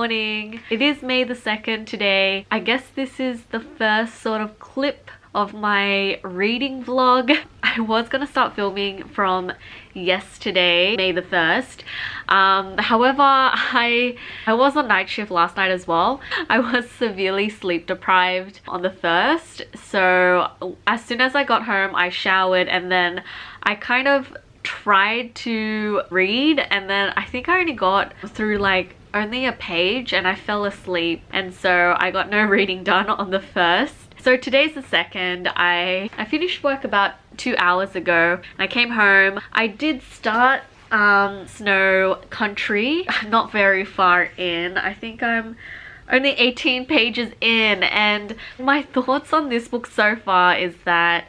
morning. It is May the 2nd today. I guess this is the first sort of clip of my reading vlog. I was gonna start filming from yesterday, May the 1st. However, I was on night shift last night as well. I was severely sleep deprived on the 1st. So as soon as I got home, I showered and then I kind of tried to read, and then I think I only got through like only a page and I fell asleep, and so I got no reading done on the 1st. So today's the 2nd. I finished work about 2 hours ago. I came home. I did start Snow Country, not very far in. I think I'm only 18 pages in, and my thoughts on this book so far is that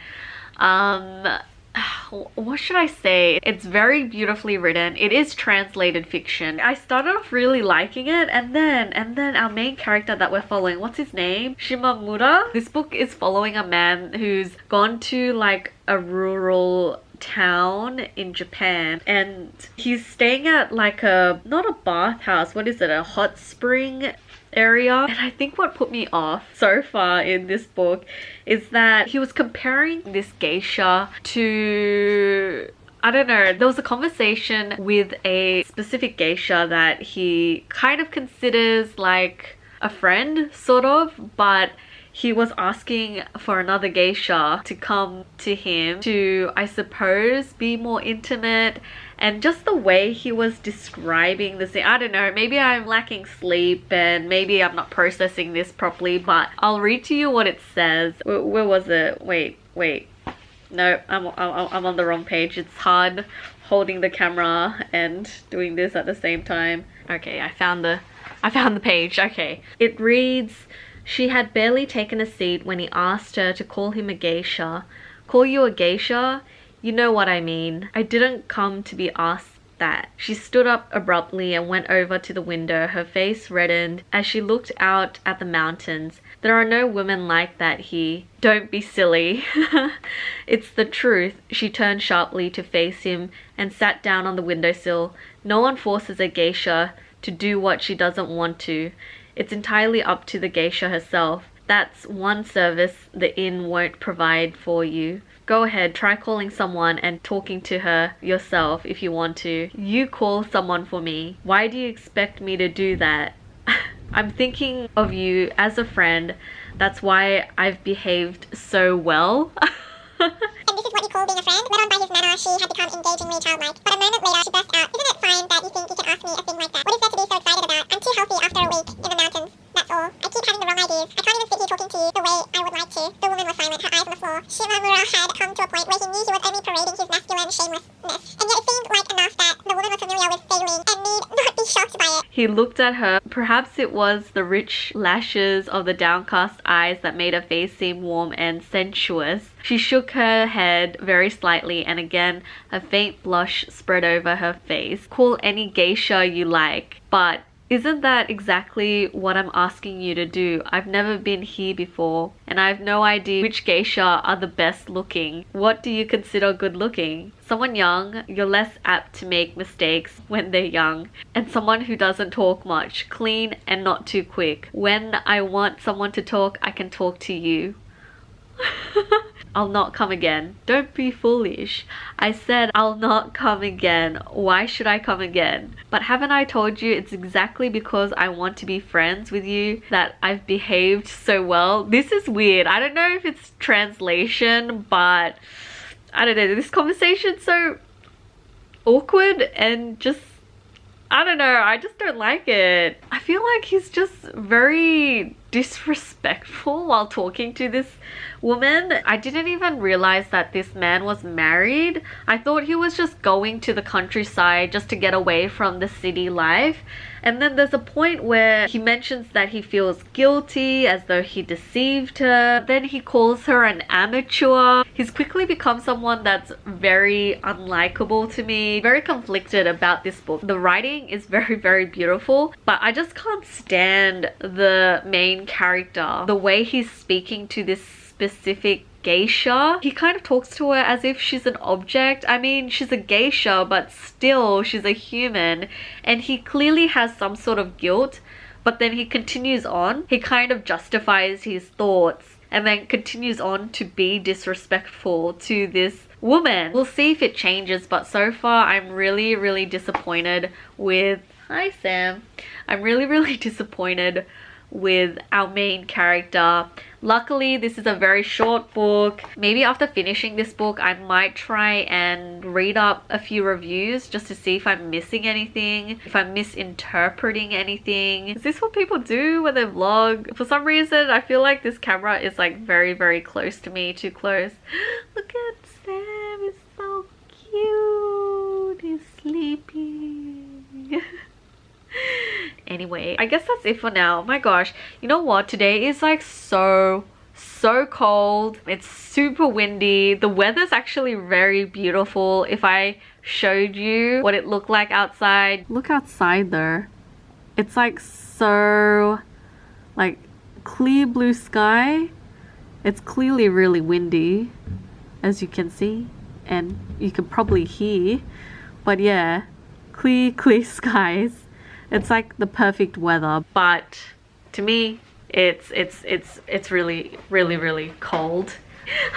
what should I say? It's very beautifully written. It is translated fiction. I started off really liking it, and then our main character that we're following, what's his name? Shimamura. This book is following a man who's gone to like a rural town in Japan, and he's staying at like a, not a bathhouse, what is it, a hot spring area. And I think what put me off so far in this book is that he was comparing this geisha to, I don't know, there was a conversation with a specific geisha that he kind of considers like a friend sort of, but he was asking for another geisha to come to him to, I suppose, be more intimate. And just the way he was describing this thing, I don't know, maybe I'm lacking sleep and maybe I'm not processing this properly, but I'll read to you what it says. Where was it? Wait. No, I'm on the wrong page. It's hard holding the camera and doing this at the same time. Okay, I found the page. Okay. It reads, she had barely taken a seat when he asked her to call him a geisha. Call you a geisha? You know what I mean. I didn't come to be asked that. She stood up abruptly and went over to the window. Her face reddened as she looked out at the mountains. There are no women like that here. Don't be silly. It's the truth. She turned sharply to face him and sat down on the windowsill. No one forces a geisha to do what she doesn't want to. It's entirely up to the geisha herself. That's one service the inn won't provide for you. Go ahead, try calling someone and talking to her yourself if you want to. You call someone for me. Why do you expect me to do that? I'm thinking of you as a friend. That's why I've behaved so well. And this is what you call being a friend? Led on by his manner, she had become engagingly childlike. But a moment later, she burst out, isn't it fine that you think you can ask me a thing like that? What is there to be so excited about? I'm too healthy after a week in the mountains. That's all. I keep having the wrong ideas. I can't even sit here talking to you the way I would like to. The woman was silent, her eyes on the floor. Shimamura had come to a point where he knew he was only parading his masculine shamelessness. And yet it seemed like enough that the woman was familiar with failing and need not be shocked by it. He looked at her. Perhaps it was the rich lashes of the downcast eyes that made her face seem warm and sensuous. She shook her head very slightly, and again a faint blush spread over her face. Call any geisha you like, but isn't that exactly what I'm asking you to do? I've never been here before, and I have no idea which geisha are the best looking. What do you consider good looking? Someone young, you're less apt to make mistakes when they're young, and someone who doesn't talk much, clean and not too quick. When I want someone to talk, I can talk to you. I'll not come again. Don't be foolish. I said I'll not come again. Why should I come again? But haven't I told you it's exactly because I want to be friends with you that I've behaved so well? This is weird. I don't know if it's translation, but I don't know. This conversation's so awkward and just, I don't know. I just don't like it. I feel like he's just very disrespectful while talking to this woman. I didn't even realize that this man was married. I thought he was just going to the countryside just to get away from the city life. And then there's a point where he mentions that he feels guilty as though he deceived her. Then he calls her an amateur. He's quickly become someone that's very unlikable to me. Very conflicted about this book. The writing is very, very beautiful, but I just can't stand the main character. The way he's speaking to this specific geisha. He kind of talks to her as if she's an object. I mean, she's a geisha, but still she's a human, and he clearly has some sort of guilt, but but then he continues on. He kind of justifies his thoughts and then continues on to be disrespectful to this woman. We'll see if it changes, but so far I'm really, really disappointed with... Hi, Sam. I'm really, really disappointed with our main character. Luckily, this is a very short book. Maybe after finishing this book, I might try and read up a few reviews just to see if I'm missing anything, if I'm misinterpreting anything. Is this what people do when they vlog? For some reason, I feel like this camera is like very, very close to me, too close. Look at Sam, he's so cute. He's sleeping. Anyway, I guess that's it for now. Oh my gosh, you know what? Today is like so cold. It's super windy. The weather's actually very beautiful. If I showed you what it looked like outside. Look outside though. It's like so like clear blue sky. It's clearly really windy, as you can see, and you can probably hear. But yeah, clear skies. It's like the perfect weather, but to me, it's really, really, really cold.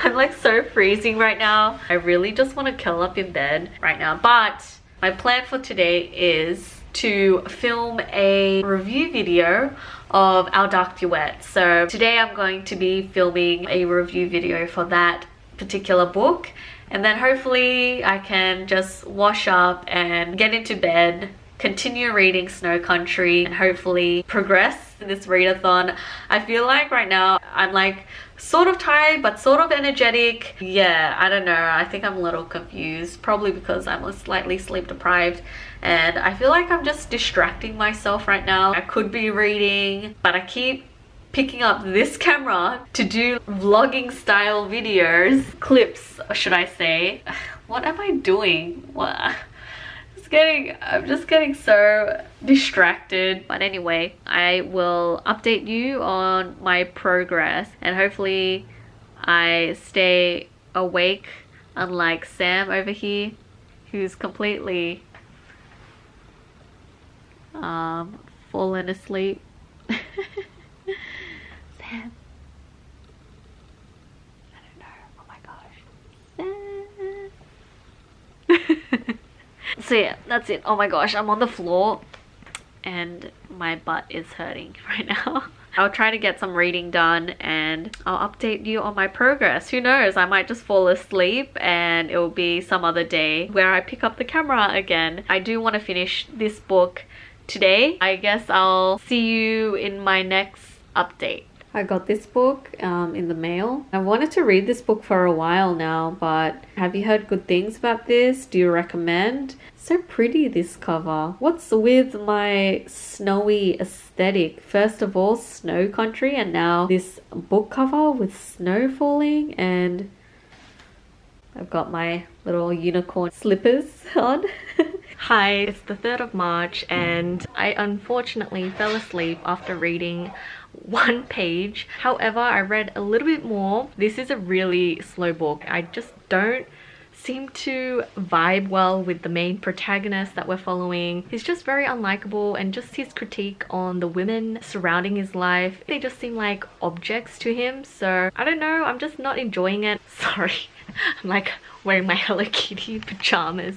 I'm like so freezing right now. I really just want to curl up in bed right now. But my plan for today is to film a review video of Our Dark Duet. So today I'm going to be filming a review video for that particular book. And then hopefully I can just wash up and get into bed, continue reading Snow Country, and hopefully progress in this readathon. I feel like right now I'm like sort of tired but sort of energetic. Yeah, I don't know. I think I'm a little confused, probably because I'm slightly sleep deprived, and I feel like I'm just distracting myself right now. I could be reading, but I keep picking up this camera to do vlogging style videos, clips should I say. What am I doing? What? I'm just getting so distracted. But anyway, I will update you on my progress, and hopefully I stay awake, unlike Sam over here, who's completely fallen asleep. Sam, I don't know. Oh my gosh, Sam. So yeah, that's it. Oh my gosh, I'm on the floor and my butt is hurting right now. I'll try to get some reading done and I'll update you on my progress. Who knows, I might just fall asleep and it will be some other day where I pick up the camera again. I do want to finish this book today. I guess I'll see you in my next update. I got this book in the mail. I wanted to read this book for a while now, but have you heard good things about this? Do you recommend? So pretty, this cover. What's with my snowy aesthetic? First of all, Snow Country, and now this book cover with snow falling, and I've got my little unicorn slippers on. Hi, it's the 3rd of March and I unfortunately fell asleep after reading one page. However, I read a little bit more. This is a really slow book. I just don't seem to vibe well with the main protagonist that we're following. He's just very unlikable, and just his critique on the women surrounding his life, they just seem like objects to him. So I don't know, I'm just not enjoying it. Sorry, I'm like wearing my Hello Kitty pajamas.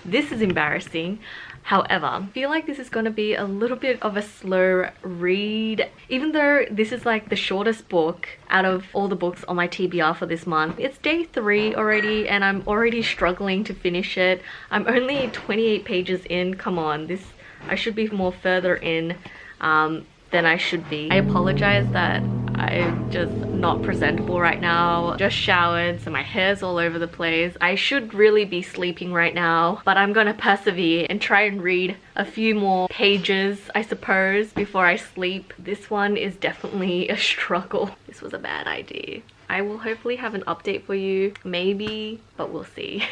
This is embarrassing. However, I feel like this is going to be a little bit of a slow read. Even though this is like the shortest book out of all the books on my TBR for this month. It's day 3 already and I'm already struggling to finish it. I'm only 28 pages in. Come on, I should be more further in than I should be. I apologize that I'm just not presentable right now. Just showered, so my hair's all over the place. I should really be sleeping right now, but I'm gonna persevere and try and read a few more pages, I suppose, before I sleep. This one is definitely a struggle. This was a bad idea. I will hopefully have an update for you, maybe, but we'll see.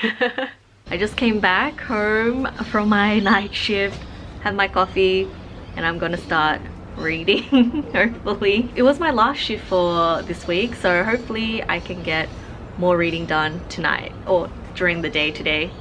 I just came back home from my night shift, had my coffee, and I'm gonna start reading. Hopefully it was my last shift for this week, so hopefully I can get more reading done tonight or during the day today.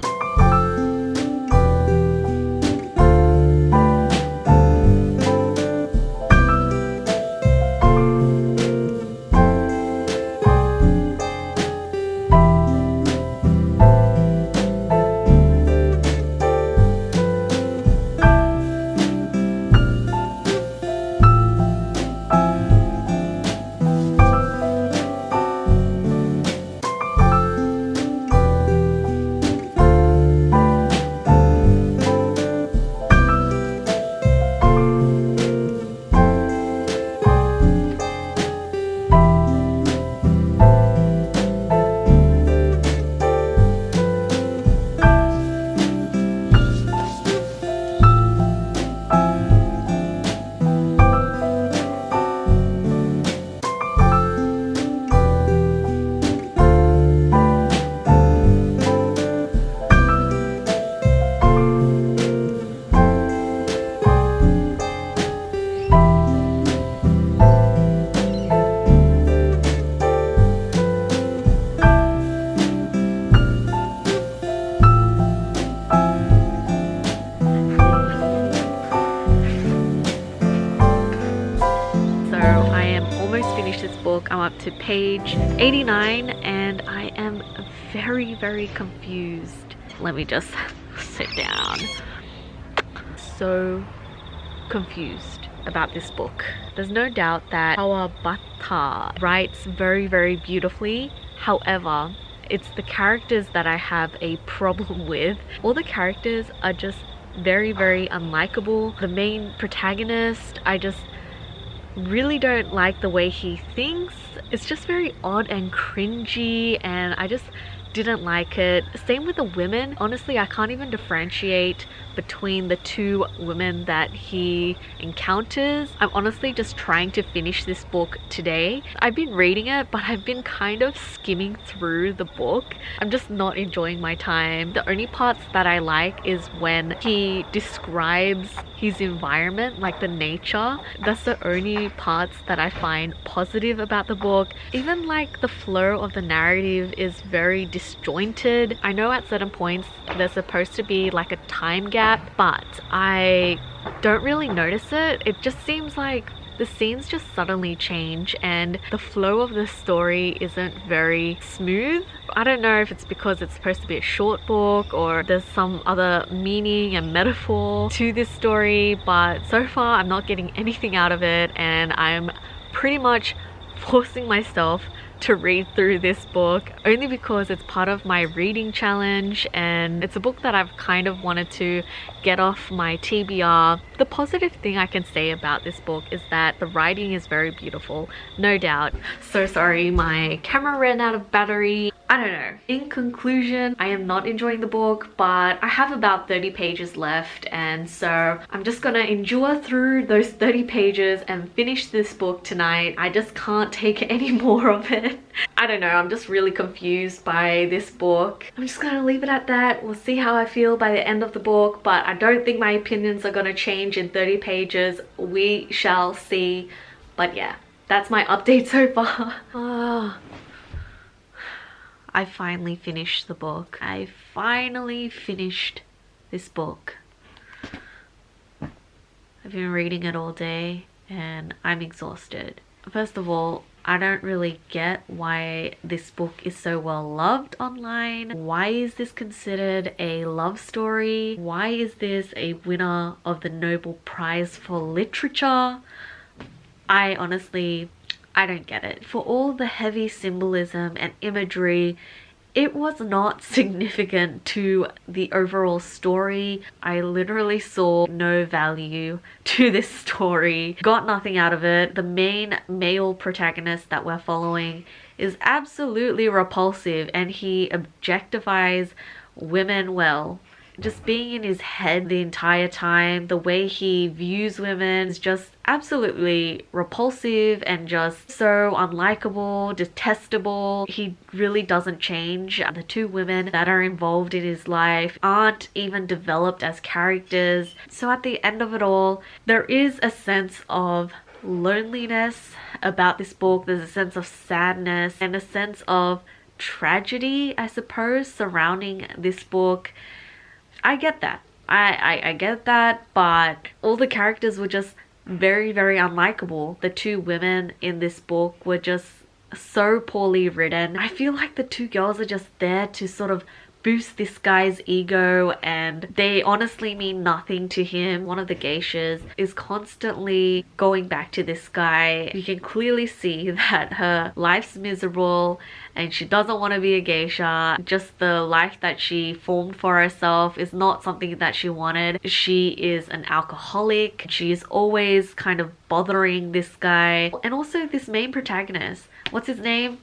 to page 89 and I am very, very confused. Let me just sit down. So confused about this book. There's no doubt that Kawabata writes very, very beautifully. However, it's the characters that I have a problem with. All the characters are just very, very unlikable. The main protagonist, I just really don't like the way he thinks. It's just very odd and cringy and I just didn't like it. Same with the women. Honestly, I can't even differentiate between the two women that he encounters. I'm honestly just trying to finish this book today. I've been reading it, but I've been kind of skimming through the book. I'm just not enjoying my time. The only parts that I like is when he describes his environment, like the nature. That's the only parts that I find positive about the book. Even like the flow of the narrative is very disjointed. I know at certain points there's supposed to be like a time gap, but I don't really notice it. It just seems like the scenes just suddenly change and the flow of the story isn't very smooth. I don't know if it's because it's supposed to be a short book or there's some other meaning and metaphor to this story, but so far I'm not getting anything out of it and I'm pretty much forcing myself to read through this book only because it's part of my reading challenge and it's a book that I've kind of wanted to get off my TBR. The positive thing I can say about this book is that the writing is very beautiful, no doubt. So sorry, my camera ran out of battery. I don't know. In conclusion, I am not enjoying the book, but I have about 30 pages left and so I'm just gonna endure through those 30 pages and finish this book tonight. I just can't take any more of it. I don't know, I'm just really confused by this book. I'm just gonna leave it at that. We'll see how I feel by the end of the book, but I don't think my opinions are gonna change in 30 pages. We shall see. But yeah, that's my update so far. I finally finished the book. I finally finished this book. I've been reading it all day and I'm exhausted. First of all, I don't really get why this book is so well loved online. Why is this considered a love story? Why is this a winner of the Nobel Prize for Literature? I honestly, I don't get it. For all the heavy symbolism and imagery, it was not significant to the overall story. I literally saw no value to this story. Got nothing out of it. The main male protagonist that we're following is absolutely repulsive and he objectifies women well. Just being in his head the entire time, the way he views women is just absolutely repulsive and just so unlikable, detestable. He really doesn't change. The two women that are involved in his life aren't even developed as characters. So at the end of it all, there is a sense of loneliness about this book. There's a sense of sadness and a sense of tragedy, I suppose, surrounding this book. I get that. I get that, but all the characters were just very, very unlikable. The two women in this book were just so poorly written. I feel like the two girls are just there to sort of boost this guy's ego and they honestly mean nothing to him. One of the geishas is constantly going back to this guy. You can clearly see that her life's miserable and she doesn't want to be a geisha. Just the life that she formed for herself is not something that she wanted. She is an alcoholic. She is always kind of bothering this guy. And also this main protagonist, what's his name?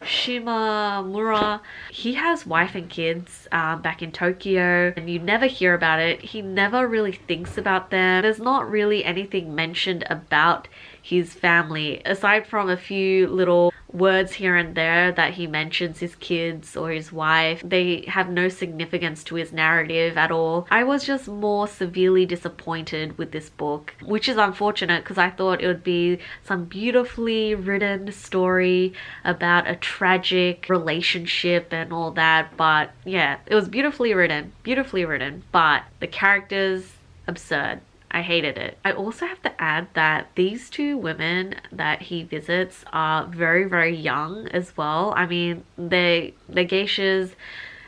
Shimamura. He has wife and kids back in Tokyo and you never hear about it. He never really thinks about them. There's not really anything mentioned about his family aside from a few little words here and there that he mentions his kids or his wife. They have no significance to his narrative at all. I was just more severely disappointed with this book, which is unfortunate because I thought it would be some beautifully written story about a tragic relationship and all that. But yeah, it was beautifully written, but the characters, absurd. I hated it. I also have to add that these two women that he visits are very, very young as well. I mean, they're geishas,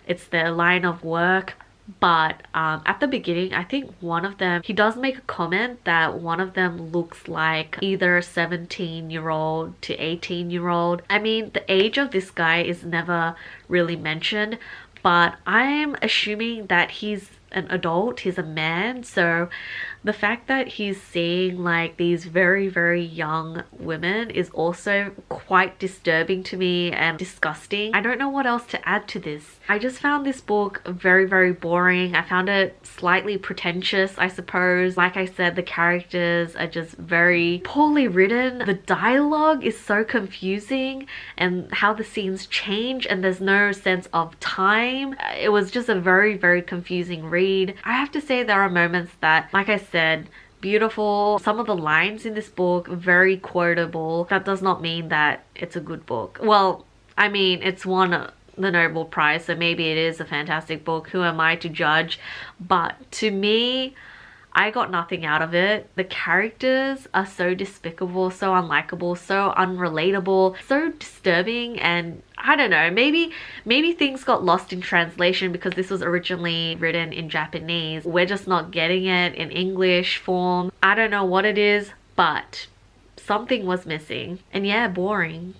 it's their line of work. But at the beginning, I think one of them, he does make a comment that one of them looks like either a 17-year-old to 18-year-old. I mean, the age of this guy is never really mentioned, but I'm assuming that he's an adult, he's a man, so the fact that he's seeing like these very, very young women is also quite disturbing to me and disgusting. I don't know what else to add to this. I just found this book very, very boring. I found it slightly pretentious, I suppose. Like I said, the characters are just very poorly written. The dialogue is so confusing and how the scenes change and there's no sense of time. It was just a very, very confusing read. I have to say there are moments that, like I said, beautiful. Some of the lines in this book, very quotable. That does not mean that it's a good book. Well, I mean, it's won the Nobel Prize, so maybe it is a fantastic book. Who am I to judge? But to me, I got nothing out of it. The characters are so despicable, so unlikable, so unrelatable, so disturbing, and I don't know, maybe things got lost in translation because this was originally written in Japanese. We're just not getting it in English form. I don't know what it is, but something was missing. And yeah, boring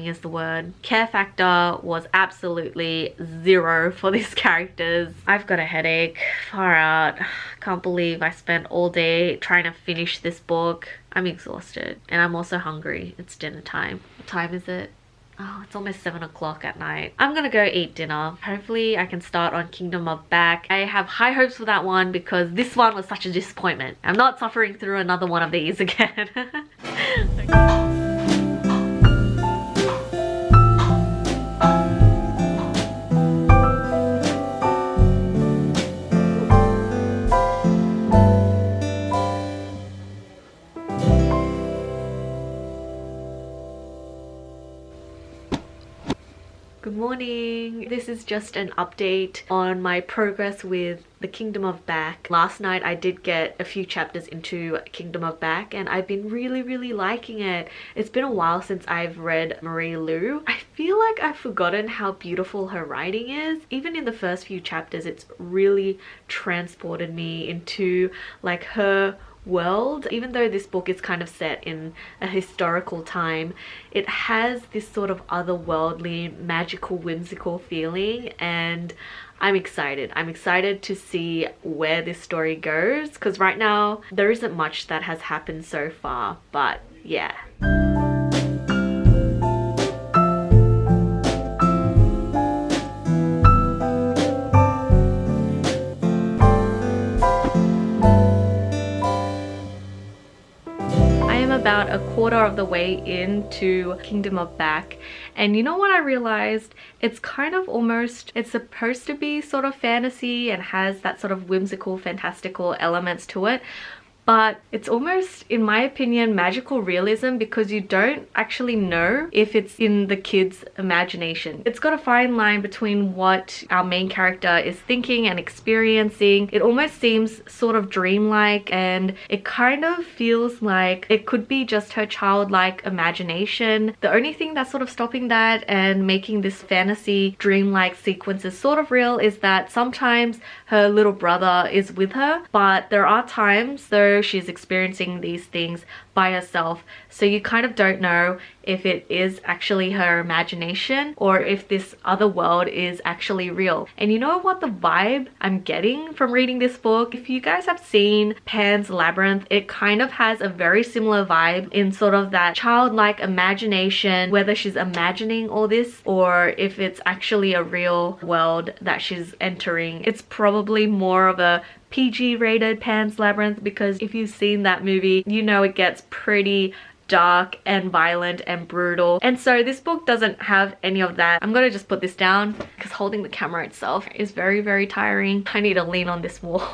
is the word. Care factor was absolutely zero for these characters. I've got a headache, far out. Can't believe I spent all day trying to finish this book. I'm exhausted and I'm also hungry. It's dinner time. What time is it? Oh, it's almost 7 o'clock at night. I'm gonna go eat dinner. Hopefully I can start on Kingdom of Back. I have high hopes for that one because this one was such a disappointment. I'm not suffering through another one of these again. Good morning. This is just an update on my progress with the Kingdom of Back. Last night I did get a few chapters into Kingdom of Back and I've been really liking it. It's been a while since I've read Marie Lu. I feel like I've forgotten how beautiful her writing is. Even in the first few chapters, it's really transported me into like her world. Even though this book is kind of set in a historical time, it has this sort of otherworldly, magical, whimsical feeling, and I'm excited. I'm excited to see where this story goes because right now there isn't much that has happened so far, but yeah. About a quarter of the way into Kingdom of Back, and you know what I realized? It's kind of almost, it's supposed to be sort of fantasy and has that sort of whimsical, fantastical elements to it, but it's almost, in my opinion, magical realism because you don't actually know if it's in the kid's imagination. It's got a fine line between what our main character is thinking and experiencing. It almost seems sort of dreamlike, and it kind of feels like it could be just her childlike imagination. The only thing that's sort of stopping that and making this fantasy dreamlike sequences sort of real is that sometimes her little brother is with her, but there are times though she's experiencing these things by herself, so you kind of don't know if it is actually her imagination or if this other world is actually real. And you know what the vibe I'm getting from reading this book? If you guys have seen Pan's Labyrinth, it kind of has a very similar vibe in sort of that childlike imagination, whether she's imagining all this or if it's actually a real world that she's entering. It's probably more of a PG rated Pan's Labyrinth because if you've seen that movie, you know it gets pretty dark and violent and brutal, and so this book doesn't have any of that. I'm gonna just put this down because holding the camera itself is very tiring. I need to lean on this wall.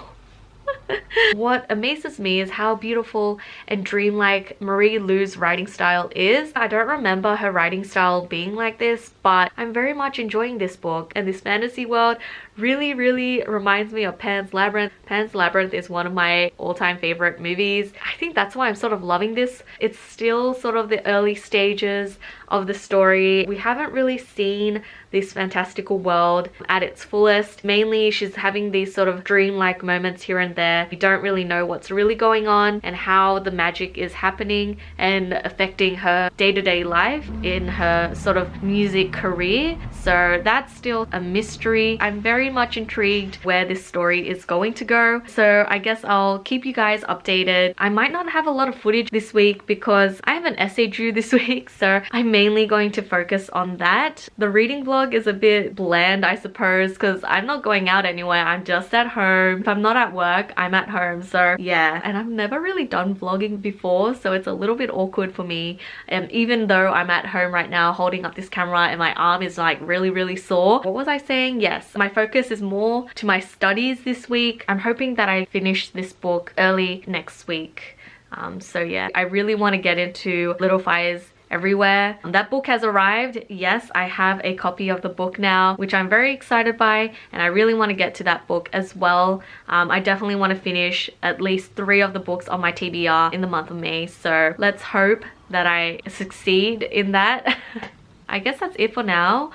What amazes me is how beautiful and dreamlike Marie Lu's writing style is. I don't remember her writing style being like this, but I'm very much enjoying this book, and this fantasy world really reminds me of Pan's Labyrinth. Pan's Labyrinth is one of my all-time favorite movies. I think that's why I'm sort of loving this. It's still sort of the early stages of the story. We haven't really seen this fantastical world at its fullest. Mainly she's having these sort of dreamlike moments here and there. We don't really know what's really going on and how the magic is happening and affecting her day-to-day life in her sort of music career. So that's still a mystery. I'm very much intrigued where this story is going to go. So I guess I'll keep you guys updated. I might not have a lot of footage this week because I have an essay due this week, so I'm mainly going to focus on that. The reading vlog is a bit bland, I suppose, because I'm not going out anywhere. I'm just at home. If I'm not at work, I'm at home. So yeah, and I've never really done vlogging before, so it's a little bit awkward for me. And even though I'm at home right now holding up this camera and my arm is like really sore. What was I saying? Yes, my focus is more to my studies this week. I'm hoping that I finish this book early next week. So yeah, I really want to get into Little Fires Everywhere. That book has arrived. Yes, I have a copy of the book now, which I'm very excited by, and I really want to get to that book as well. I definitely want to finish at least 3 of the books on my TBR in the month of May, so let's hope that I succeed in that. I guess that's it for now.